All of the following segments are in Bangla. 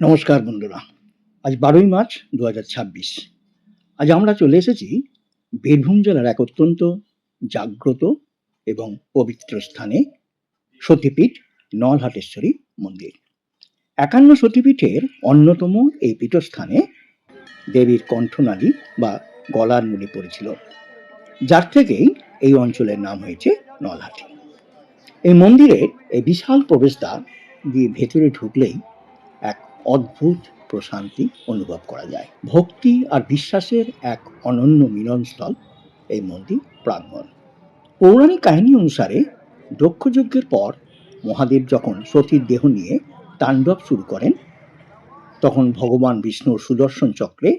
নমস্কার বন্ধুরা। আজ ১২ই মার্চ ২০২৬। আজ আমরা চলে এসেছি বীরভূম জেলার এক অত্যন্ত জাগ্রত এবং পবিত্র স্থানে, সতীপীঠ নলহাটেশ্বরী মন্দির। ৫১ সতীপীঠের অন্যতম এই পীঠস্থানে দেবীর কণ্ঠনালী বা গলার মণি পড়েছিল, যার থেকেই এই অঞ্চলের নাম হয়েছে নলহাটি। এই মন্দিরের এই বিশাল প্রবেশদ্বার দিয়ে ভেতরে ঢুকলেই এক অদ্ভুত প্রশান্তি অনুভব করা যায়। ভক্তি আর বিশ্বাসের এক অনন্য মিলনস্থল এই মন্দির প্রাঙ্গণ। পৌরাণিক কাহিনী অনুসারে দক্ষযজ্ঞের পর মহাদেব যখন সতীর দেহ নিয়ে তাণ্ডব শুরু করেন, তখন ভগবান বিষ্ণুর সুদর্শন চক্রে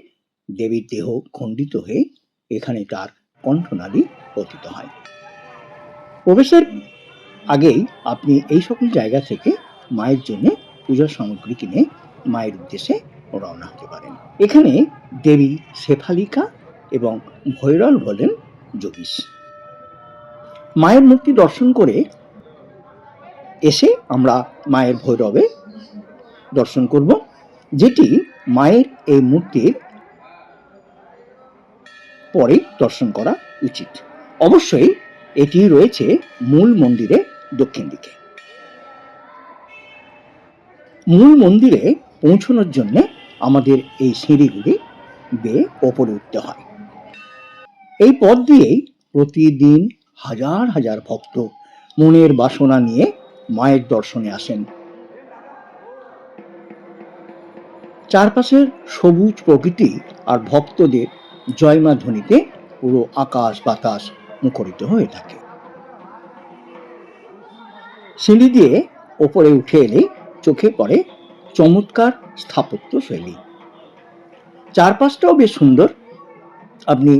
দেবীর দেহ খণ্ডিত হয়ে এখানে তার কণ্ঠনালী পতিত হয়। প্রবেশের আগেই আপনি এই সকল জায়গা থেকে মায়ের জন্য পূজার সামগ্রী কিনে মায়ের উদ্দেশ্যে রওনা হতে পারেন। এখানে দেবী শেফালিকা এবং ভৈরব হলেন যোগীশ। মায়ের মূর্তি দর্শন করে এসে আমরা মায়ের ভৈরবে দর্শন করব, যেটি মায়ের এই মূর্তির পরে দর্শন করা উচিত। অবশ্যই এটি রয়েছে মূল মন্দিরে দক্ষিণ দিকে। মূল মন্দিরে পৌঁছানোর জন্য আমাদের এই সিঁড়িগুলি বেয়ে ওপরে উঠতে হয়। এই পথ দিয়েই প্রতিদিন হাজার হাজার ভক্ত মনের বাসনা নিয়ে মায়ের দর্শনে আসেন। চারপাশের সবুজ প্রকৃতি আর ভক্তদের জয়মা ধ্বনিতে পুরো আকাশ বাতাস মুখরিত হয়ে থাকে। সিঁড়ি দিয়ে ওপরে উঠে এলে চোখে পড়ে চমৎকার স্থাপত্য শৈলী। চারপাশটাও বেশ সুন্দর। আপনি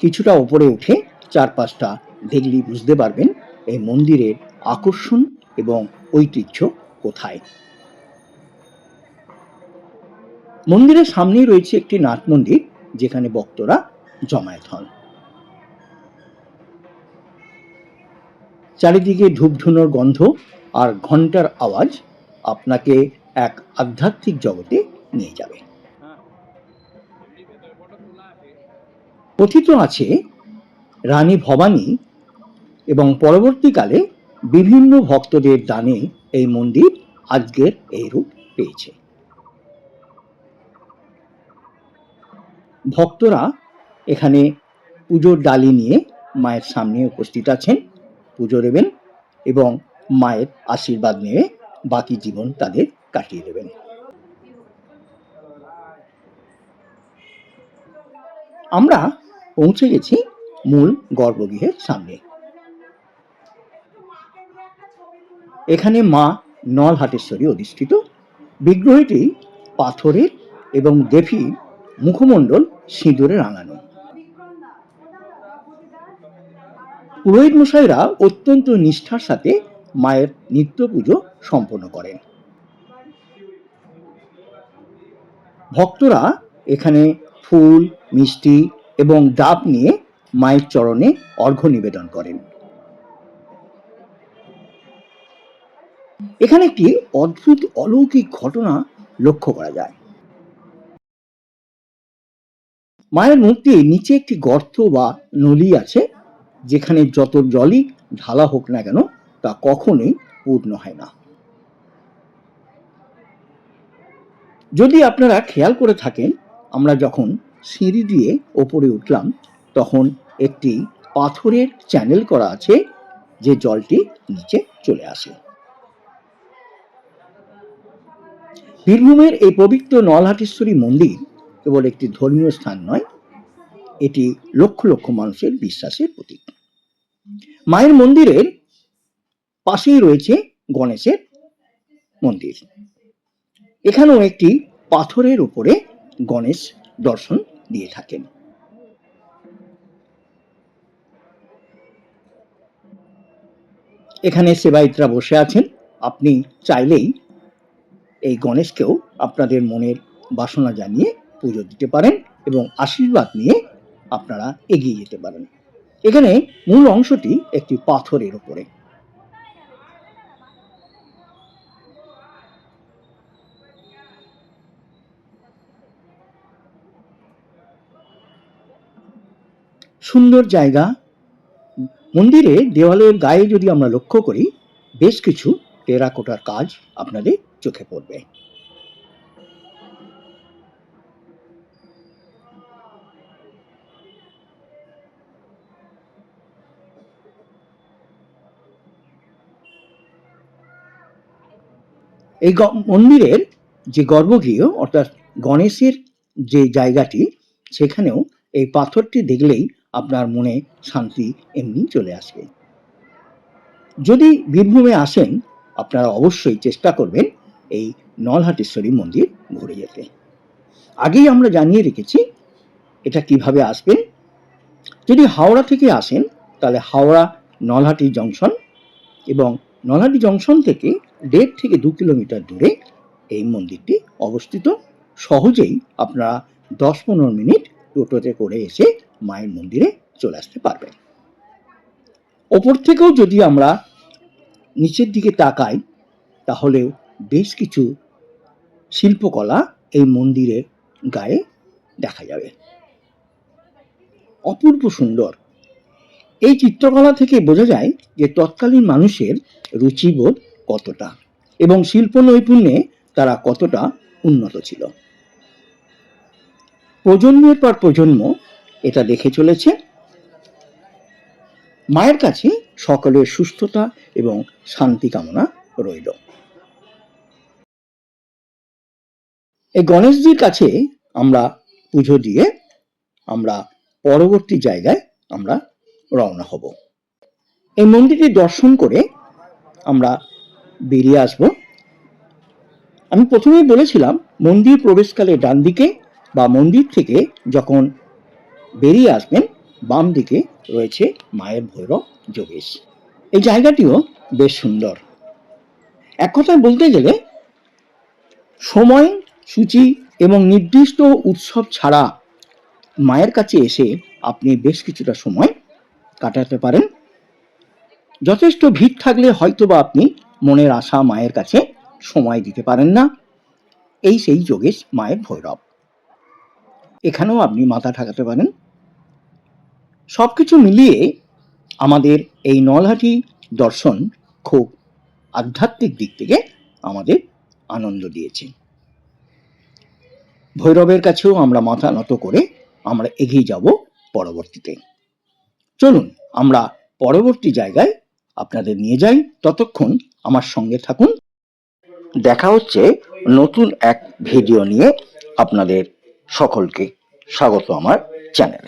কিছুটা ওপরে উঠে চারপাশটা দেখলেই বুঝতে পারবেন এই মন্দিরের আকর্ষণ এবং ঐতিহ্য কোথায়। মন্দিরের সামনেই রয়েছে একটি নাট মন্দির, যেখানে ভক্তরা জমায়েত হন। চারিদিকে ধূপধুনোর গন্ধ আর ঘন্টার আওয়াজ আপনাকে এক আধ্যাত্মিক জগতে নিয়ে যাবে। কথিত আছে রানী ভবানী এবং পরবর্তীকালে বিভিন্ন ভক্তদের দানে এই মন্দির আজকের এই রূপ পেয়েছে। ভক্তরা এখানে পুজোর ডালি নিয়ে মায়ের সামনে উপস্থিত আছেন, পুজো দেবেন এবং মায়ের আশীর্বাদ নিয়ে বাকি জীবন তাদের কাটিয়ে দেবেন। আমরা পৌঁছে গেছি মূল গর্ভগৃহের সামনে। এখানে মা নলহাটেশ্বরী অধিষ্ঠিত। বিগ্রহটি পাথরের এবং দেবীর মুখমণ্ডল সিঁদুরে রাঙানো। পুরোহিত মশাইরা অত্যন্ত নিষ্ঠার সাথে মায়ের নিত্য পুজো সম্পন্ন করেন। ভক্তরা এখানে ফুল, মিষ্টি এবং ডাব নিয়ে মায়ের চরণে অর্ঘ্য নিবেদন করেন। এখানে একটি অদ্ভুত অলৌকিক ঘটনা লক্ষ্য করা যায়। মায়ের মূর্তির নিচে একটি গর্ত বা নলী আছে, যেখানে যত জলই ঢালা হোক না কেন তা কখনোই পূর্ণ হয় না। যদি আপনারা খেয়াল করে থাকেন, আমরা যখন সিঁড়ি দিয়ে ওপরে উঠলাম তখন একটি পাথরের চ্যানেল করা আছে, যে জলটি নিচে চলে আসে। বীরভূমের এই পবিত্র নলহাটেশ্বরী মন্দির কেবল একটি ধর্মীয় স্থান নয়, এটি লক্ষ লক্ষ মানুষের বিশ্বাসের প্রতীক। মায়ের মন্দিরের পাশেই রয়েছে গণেশের মন্দির। এখানেও একটি পাথরের উপরে গণেশ দর্শন দিয়ে থাকেন। এখানে সেবায়িতরা বসে আছেন। আপনি চাইলেই এই গণেশকেও আপনাদের মনের বাসনা জানিয়ে পুজো দিতে পারেন এবং আশীর্বাদ নিয়ে আপনারা এগিয়ে যেতে পারেন। এখানে মূল অংশটি একটি পাথরের উপরে। সুন্দর জায়গা। মন্দিরের দেওয়ালের গায়ে যদি আমরা লক্ষ্য করি, বেশ কিছু টেরাকোটার কাজ আপনাদের চোখে পড়বে। এই মন্দিরের যে গর্ভগৃহ অর্থাৎ গণেশের যে জায়গাটি, সেখানেও এই পাথরটি দেখলেই আপনার মনে শান্তি এমনি চলে আসবে। যদি বীরভূমে আসেন, আপনারা অবশ্যই চেষ্টা করবেন এই নলহাটেশ্বরী মন্দির ঘুরে যেতে। আগেই আমরা জানিয়ে রেখেছি এটা কিভাবে আসবেন। যদি হাওড়া থেকে আসেন তাহলে হাওড়া নলহাটি জংশন, এবং নলহাটি জংশন থেকে 1.5 থেকে 2 কিলোমিটার দূরে এই মন্দিরটি অবস্থিত। সহজেই আপনারা 10-15 মিনিট টোটোতে করে এসে মায়ের মন্দিরে চলে আসতে পারবেন। ওপর থেকেও যদি আমরা নিচের দিকে তাকাই, তাহলে বেশ কিছু শিল্পকলা এই মন্দিরের গায়ে দেখা যাবে। অপূর্ব সুন্দর। এই চিত্রকলা থেকে বোঝা যায় যে তৎকালীন মানুষের রুচিবোধ কতটা এবং শিল্প নৈপুণ্যে তারা কতটা উন্নত ছিল। প্রজন্মের পর প্রজন্ম এটা দেখে চলেছে। মায়ের কাছে সকলের সুস্থতা এবং শান্তি কামনা রইল। এই গণেশজির কাছে আমরা পুজো দিয়ে আমরা পরবর্তী জায়গায় আমরা রওনা হব। এই মন্দিরটি দর্শন করে আমরা বেরিয়ে আসব। আমি প্রথমেই বলেছিলাম মন্দির প্রবেশকালে ডান দিকে বা মন্দির থেকে যখন বেরিয়ে আসবেন বাম দিকে রয়েছে মায়ের ভৈরব যোগেশ। এই জায়গাটিও বেশ সুন্দর। এক কথায় বলতে গেলে সময় সূচি এবং নির্দিষ্ট উৎসব ছাড়া মায়ের কাছে এসে আপনি বেশ কিছুটা সময় কাটাতে পারেন। যথেষ্ট ভিড় থাকলে হয়তোবা আপনি মনের আশা মায়ের কাছে সময় দিতে পারেন না। এই সেই যোগেশ মায়ের ভৈরব। এখানেও আপনি মাথা ঠেকাতে পারেন। সবকিছু মিলিয়ে আমাদের এই নলহাটি দর্শন খুব আধ্যাত্মিক দিক থেকে আমাদের আনন্দ দিয়েছে। ভৈরবের কাছেও আমরা মাথা নত করে আমরা এগিয়ে যাব পরবর্তীতে। চলুন আমরা পরবর্তী জায়গায় আপনাদের নিয়ে যাই। ততক্ষণ আমার সঙ্গে থাকুন। দেখা হচ্ছে নতুন এক ভিডিও নিয়ে। আপনাদের সকলকে স্বাগত আমার চ্যানেলে।